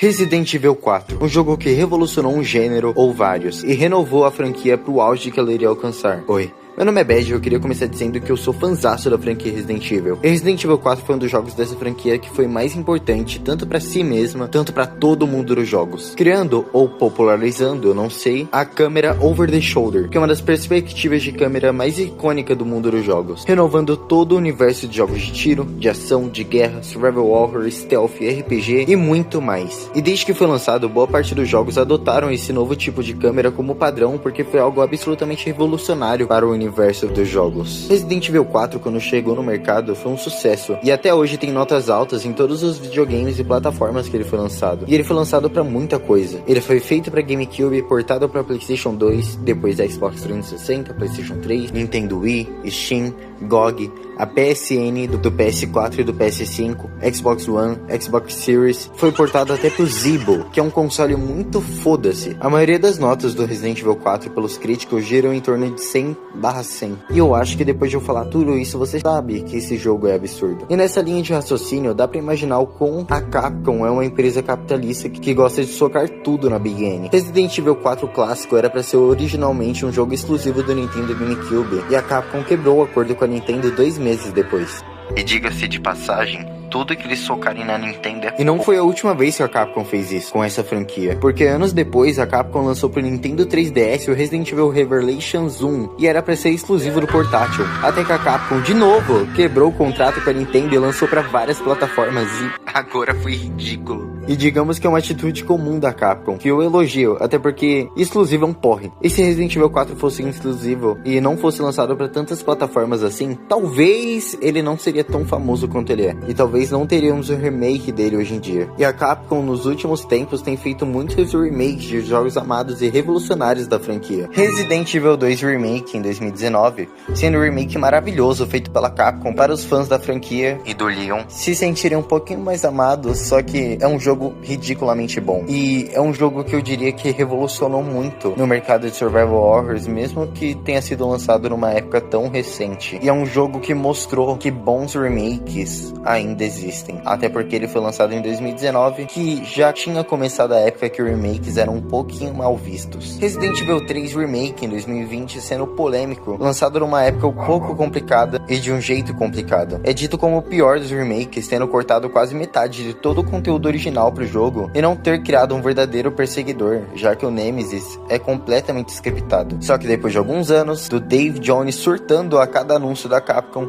Resident Evil 4, um jogo que revolucionou um gênero ou vários e renovou a franquia pro auge que ela iria alcançar. Oi, meu nome é Bad e eu queria começar dizendo que eu sou fãzaço da franquia Resident Evil. E Resident Evil 4 foi um dos jogos dessa franquia que foi mais importante, tanto pra si mesma, tanto pra todo mundo dos jogos. Criando, ou popularizando, eu não sei, a câmera Over the Shoulder, que é uma das perspectivas de câmera mais icônica do mundo dos jogos. Renovando todo o universo de jogos de tiro, de ação, de guerra, survival horror, stealth, RPG e muito mais. E desde que foi lançado, boa parte dos jogos adotaram esse novo tipo de câmera como padrão, porque foi algo absolutamente revolucionário para o universo dos jogos. Resident Evil 4, quando chegou no mercado, foi um sucesso, e até hoje tem notas altas em todos os videogames e plataformas que ele foi lançado. E ele foi lançado para muita coisa. Ele foi feito para GameCube, portado para PlayStation 2, depois da Xbox 360, PlayStation 3, Nintendo Wii, Steam, GOG, a PSN do PS4 e do PS5, Xbox One, Xbox Series, foi portado até pro Zibo, que é um console muito foda-se. A maioria das notas do Resident Evil 4 pelos críticos giram em torno de 100/100. E eu acho que depois de eu falar tudo isso, você sabe que esse jogo é absurdo. E nessa linha de raciocínio, dá pra imaginar o quão a Capcom é uma empresa capitalista que gosta de socar tudo na Big N. Resident Evil 4 clássico era pra ser originalmente um jogo exclusivo do Nintendo GameCube, e a Capcom quebrou o acordo com a Nintendo 2 meses depois. E diga-se de passagem, tudo que eles socarem na Nintendo é... E não foi a última vez que a Capcom fez isso com essa franquia, porque anos depois a Capcom lançou pro Nintendo 3DS o Resident Evil Revelations 1, e era pra ser exclusivo do portátil, até que a Capcom de novo quebrou o contrato com a Nintendo e lançou pra várias plataformas, e agora foi ridículo. E digamos que é uma atitude comum da Capcom, que eu elogio, até porque exclusivo é um porre. E se Resident Evil 4 fosse exclusivo e não fosse lançado pra tantas plataformas assim, talvez ele não seria tão famoso quanto ele é, e talvez não teríamos o remake dele hoje em dia. E a Capcom nos últimos tempos tem feito muitos remakes de jogos amados e revolucionários da franquia. Resident Evil 2 Remake em 2019, sendo um remake maravilhoso feito pela Capcom para os fãs da franquia e do Leon se sentirem um pouquinho mais amados, só que é um jogo ridiculamente bom. E é um jogo que eu diria que revolucionou muito no mercado de survival horrors, mesmo que tenha sido lançado numa época tão recente. E é um jogo que mostrou que bons remakes ainda existem, até porque ele foi lançado em 2019, que já tinha começado a época que remakes eram um pouquinho mal vistos. Resident Evil 3 Remake em 2020 sendo polêmico, lançado numa época um pouco complicada e de um jeito complicado. É dito como o pior dos remakes, tendo cortado quase metade de todo o conteúdo original pro jogo e não ter criado um verdadeiro perseguidor, já que o Nemesis é completamente scriptado. Só que depois de alguns anos, do Dave Jones surtando a cada anúncio da Capcom.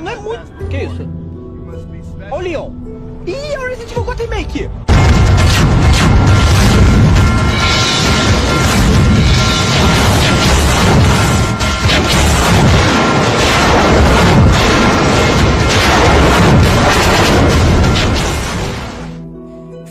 Não é muito... Que isso? Ô, Leon! Ih, a Resident Evil 4 Remake!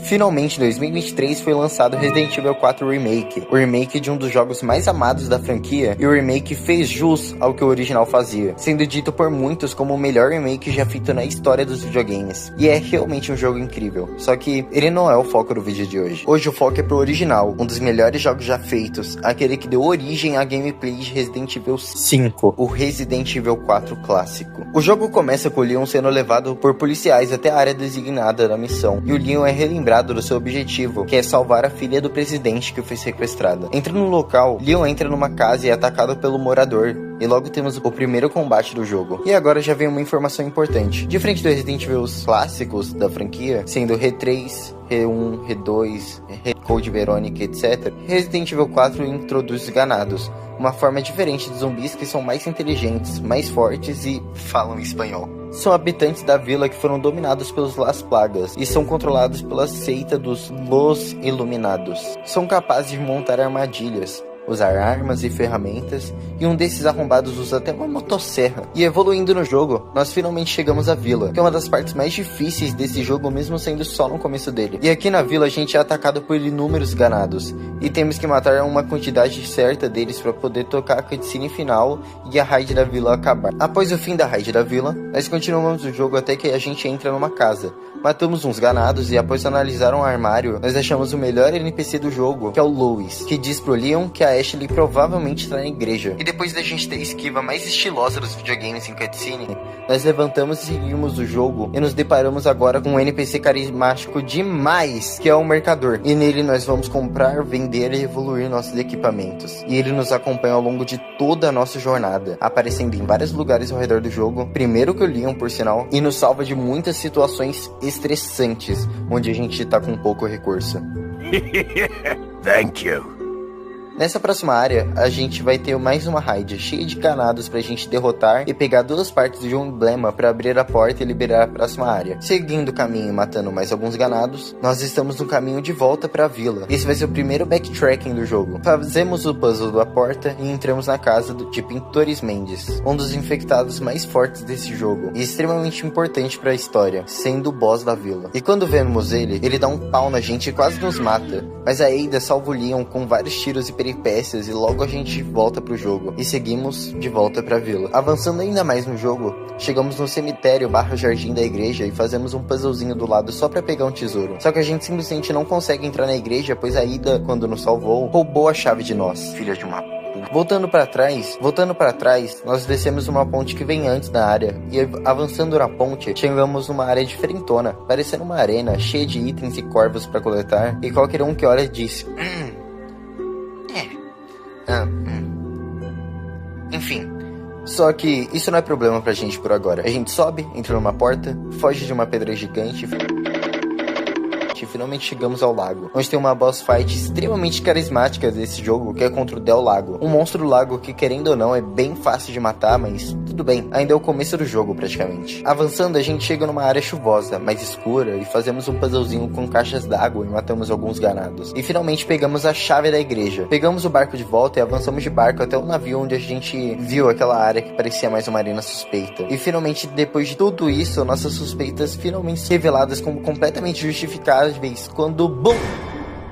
Finalmente, em 2023, foi lançado Resident Evil 4 Remake, o remake de um dos jogos mais amados da franquia, e o remake fez jus ao que o original fazia, sendo dito por muitos como o melhor remake já feito na história dos videogames. E é realmente um jogo incrível, só que ele não é o foco do vídeo de hoje. Hoje o foco é pro original, um dos melhores jogos já feitos, aquele que deu origem à gameplay de Resident Evil 5, o Resident Evil 4 clássico. O jogo começa com o Leon sendo levado por policiais até a área designada da missão, e o Leon é relembrado do seu objetivo, que é salvar a filha do presidente que foi sequestrada. Entra no local, Leon entra numa casa e é atacado pelo morador, e logo temos o primeiro combate do jogo. E agora já vem uma informação importante. Diferente dos Resident Evil clássicos da franquia, sendo R3, R1, R2, Code Veronica, etc., Resident Evil 4 introduz os ganados, uma forma diferente de zumbis que são mais inteligentes, mais fortes e falam espanhol. São habitantes da vila que foram dominados pelos Las Plagas e são controlados pela seita dos Los Iluminados. São capazes de montar armadilhas, usar armas e ferramentas, e um desses arrombados usa até uma motosserra. E evoluindo no jogo, nós finalmente chegamos à vila, que é uma das partes mais difíceis desse jogo, mesmo sendo só no começo dele. E aqui na vila a gente é atacado por inúmeros ganados, e temos que matar uma quantidade certa deles para poder tocar a cutscene final e a raid da vila acabar. Após o fim da raid da vila, nós continuamos o jogo até que a gente entra numa casa. Matamos uns ganados e após analisar um armário, nós achamos o melhor NPC do jogo, que é o Louis, que diz pro Leon que a Ashley provavelmente está na igreja. E depois da gente ter a esquiva mais estilosa dos videogames em cutscene, nós levantamos e seguimos o jogo e nos deparamos agora com um NPC carismático demais, que é o mercador. E nele nós vamos comprar, vender e evoluir nossos equipamentos. E ele nos acompanha ao longo de toda a nossa jornada, aparecendo em vários lugares ao redor do jogo, primeiro que o Leon, por sinal, e nos salva de muitas situações estressantes, onde a gente tá com pouco recurso. Thank you. Nessa próxima área, a gente vai ter mais uma raid cheia de ganados pra gente derrotar e pegar duas partes de um emblema pra abrir a porta e liberar a próxima área. Seguindo o caminho e matando mais alguns ganados, nós estamos no caminho de volta pra vila. Esse vai ser o primeiro backtracking do jogo. Fazemos o puzzle da porta e entramos na casa de Pintores Mendes, um dos infectados mais fortes desse jogo e extremamente importante pra história, sendo o boss da vila. E quando vemos ele dá um pau na gente e quase nos mata, mas a Ada salva o Leon com vários tiros e peripécias e logo a gente volta pro jogo e seguimos de volta pra vila. Avançando ainda mais no jogo, chegamos no cemitério / jardim da igreja e fazemos um puzzlezinho do lado só pra pegar um tesouro. Só que a gente simplesmente não consegue entrar na igreja, pois a Ada, quando nos salvou, roubou a chave de nós. Filha de uma... Voltando para trás, nós descemos uma ponte que vem antes da área e avançando na ponte, chegamos numa área diferentona, parecendo uma arena cheia de itens e corvos para coletar, e qualquer um que olha diz: Enfim, só que isso não é problema pra gente por agora. A gente sobe, entra numa porta, foge de uma pedra gigante e finalmente chegamos ao lago, onde tem uma boss fight extremamente carismática desse jogo, que é contra o Del Lago, um monstro lago que, querendo ou não, é bem fácil de matar, mas tudo bem, ainda é o começo do jogo praticamente. Avançando, a gente chega numa área chuvosa, mais escura, e fazemos um puzzlezinho com caixas d'água e matamos alguns ganados. E finalmente pegamos a chave da igreja. Pegamos o barco de volta e avançamos de barco até o navio onde a gente viu aquela área que parecia mais uma arena suspeita. E finalmente, depois de tudo isso, nossas suspeitas finalmente reveladas como completamente justificadas, quando, BUM!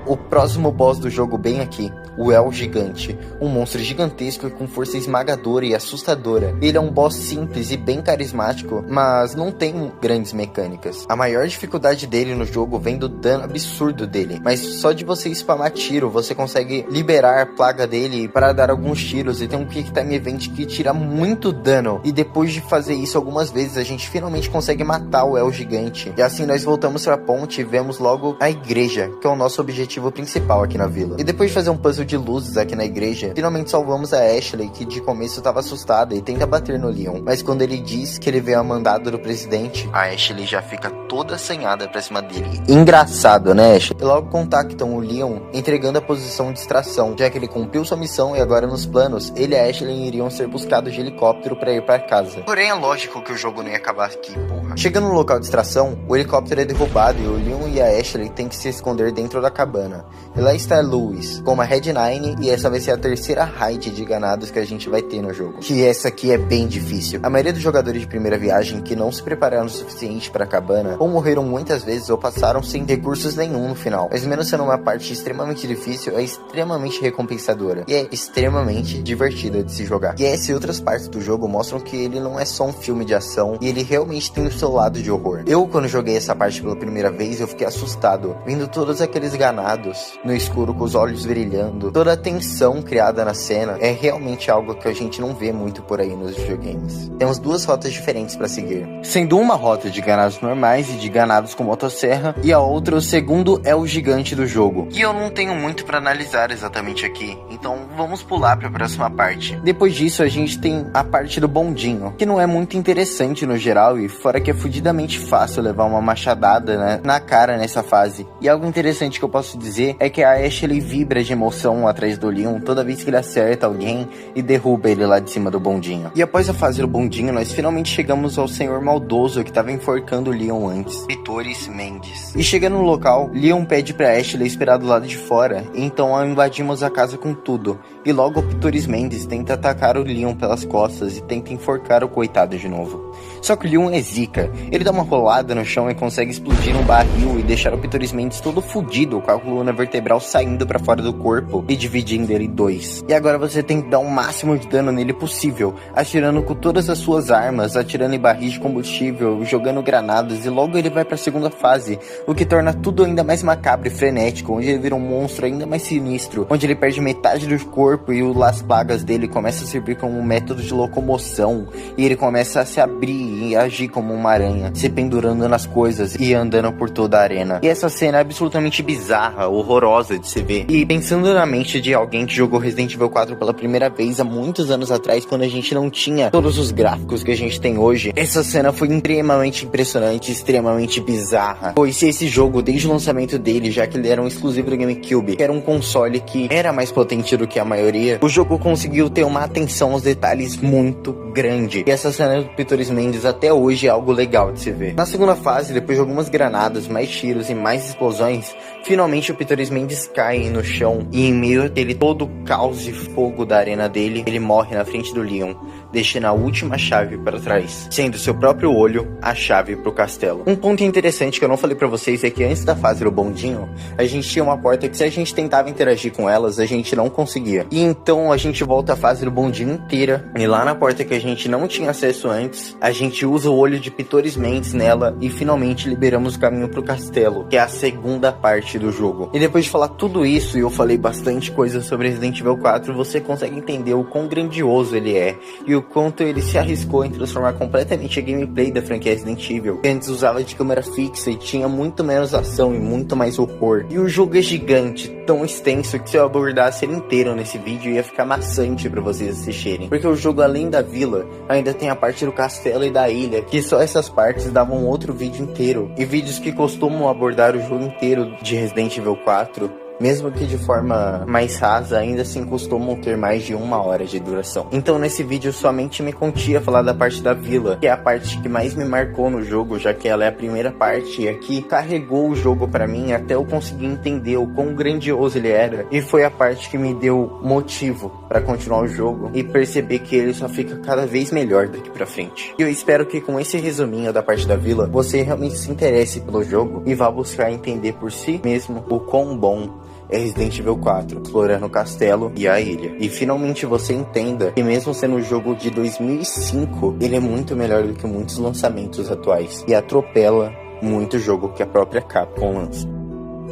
O próximo boss do jogo bem aqui, o El Gigante, um monstro gigantesco e com força esmagadora e assustadora. Ele é um boss simples e bem carismático, mas não tem grandes mecânicas. A maior dificuldade dele no jogo vem do dano absurdo dele, mas só de você spamar tiro, você consegue liberar a plaga dele para dar alguns tiros, e tem um Quick Time Event que tira muito dano, e depois de fazer isso algumas vezes, a gente finalmente consegue matar o El Gigante. E assim nós voltamos para a ponte e vemos logo a igreja, que é o nosso objetivo principal aqui na vila. E depois de fazer um puzzle de luzes aqui na igreja, finalmente salvamos a Ashley, que de começo estava assustada e tenta bater no Leon, mas quando ele diz que ele veio a mandado do presidente, a Ashley já fica toda assanhada pra cima dele. Engraçado, né, Ashley? E logo contactam o Leon, entregando a posição de extração, já que ele cumpriu sua missão e agora nos planos, ele e a Ashley iriam ser buscados de helicóptero pra ir pra casa. Porém é lógico que o jogo não ia acabar aqui, porra. Chegando no local de extração, o helicóptero é derrubado e o Leon e a Ashley têm que se esconder dentro da cabana. E lá está Louis, com uma Red 9, e essa vai ser a terceira raid de ganados que a gente vai ter no jogo. Que essa aqui é bem difícil. A maioria dos jogadores de primeira viagem que não se prepararam o suficiente para a cabana, ou morreram muitas vezes, ou passaram sem recursos nenhum no final. Mas mesmo sendo uma parte extremamente difícil, é extremamente recompensadora. E é extremamente divertida de se jogar. E essa e outras partes do jogo mostram que ele não é só um filme de ação, e ele realmente tem o seu lado de horror. Eu, quando joguei essa parte pela primeira vez, eu fiquei assustado, vendo todos aqueles ganados no escuro com os olhos brilhando. Toda a tensão criada na cena é realmente algo que a gente não vê muito por aí nos videogames. Temos duas rotas diferentes para seguir, sendo uma rota de ganados normais e de ganados com motosserra, e a outra o segundo é o gigante do jogo, que eu não tenho muito para analisar exatamente aqui, então vamos pular para a próxima parte. Depois disso a gente tem a parte do bondinho, que não é muito interessante no geral, e fora que é fudidamente fácil levar uma machadada, né, na cara nessa fase. E algo interessante que eu posso dizer é que a Ashley vibra de emoção atrás do Leon toda vez que ele acerta alguém e derruba ele lá de cima do bondinho. E após a fase do bondinho, nós finalmente chegamos ao senhor maldoso que estava enforcando o Leon antes, Pintores Mendes. E chegando no local, Leon pede pra Ashley esperar do lado de fora, e então invadimos a casa com tudo. E logo o Pintores Mendes tenta atacar o Leon pelas costas e tenta enforcar o coitado de novo. Só que o Leon é zica. Ele dá uma rolada no chão e consegue explodir um barril e deixar o Pitoris Mendes todo fudido, com a coluna vertebral saindo pra fora do corpo e dividindo ele em dois. E agora você tem que dar o máximo de dano nele possível, atirando com todas as suas armas, atirando em barris de combustível, jogando granadas, e logo ele vai pra segunda fase, o que torna tudo ainda mais macabro e frenético, onde ele vira um monstro ainda mais sinistro, onde ele perde metade do corpo e o Las Plagas dele começa a servir como um método de locomoção, e ele começa a se abrir e agir como uma aranha, se pendurando nas coisas e andando por toda a arena. E essa cena é absolutamente bizarra, horrorosa de se ver. E pensando na mente de alguém que jogou Resident Evil 4 pela primeira vez há muitos anos atrás, quando a gente não tinha todos os gráficos que a gente tem hoje, essa cena foi extremamente impressionante, extremamente bizarra. Pois esse jogo, desde o lançamento dele, já que ele era um exclusivo do GameCube, que era um console que era mais potente do que a maioria, o jogo conseguiu ter uma atenção aos detalhes muito grande. E essa cena do Pitoris Mendes até hoje é algo legal de se ver. Na segunda fase, depois de algumas granadas, mais tiros e mais explosões, finalmente o Pitoris Mendes cai no chão e em meio àquele todo o caos e fogo da arena dele, ele morre na frente do Leon, deixando a última chave para trás, sendo seu próprio olho a chave pro castelo. Um ponto interessante que eu não falei pra vocês é que antes da fase do bondinho, a gente tinha uma porta que se a gente tentava interagir com elas, a gente não conseguia. E então a gente volta a fase do bondinho inteira, e lá na porta que a gente não tinha acesso antes, a gente usa o olho de Pitoris Mendes nela e finalmente liberamos o caminho pro castelo, que é a segunda parte do jogo. E depois de falar tudo isso, e eu falei bastante coisa sobre Resident Evil 4, você consegue entender o quão grandioso ele é, e o quanto ele se arriscou em transformar completamente a gameplay da franquia Resident Evil, que antes usava de câmera fixa e tinha muito menos ação e muito mais horror. E o jogo é gigante, tão extenso que se eu abordasse ele inteiro nesse vídeo ia ficar maçante pra vocês assistirem, porque o jogo, além da vila, ainda tem a parte do castelo e da ilha, que só essas partes davam outro vídeo inteiro, e vídeos que costumam abordar o jogo inteiro de Resident Evil 4, mesmo que de forma mais rasa, ainda assim costumam ter mais de 1 hora de duração. Então nesse vídeo somente me contia falar da parte da vila, que é a parte que mais me marcou no jogo, já que ela é a primeira parte e aqui carregou o jogo pra mim até eu conseguir entender o quão grandioso ele era, e foi a parte que me deu motivo pra continuar o jogo e perceber que ele só fica cada vez melhor daqui pra frente. E eu espero que com esse resuminho da parte da vila, você realmente se interesse pelo jogo e vá buscar entender por si mesmo o quão bom é Resident Evil 4, explorando o castelo e a ilha. E finalmente você entenda que mesmo sendo um jogo de 2005, ele é muito melhor do que muitos lançamentos atuais. E atropela muito jogo que a própria Capcom lança.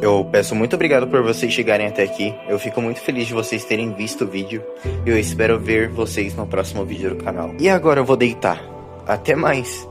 Eu peço muito obrigado por vocês chegarem até aqui. Eu fico muito feliz de vocês terem visto o vídeo. E eu espero ver vocês no próximo vídeo do canal. E agora eu vou deitar. Até mais!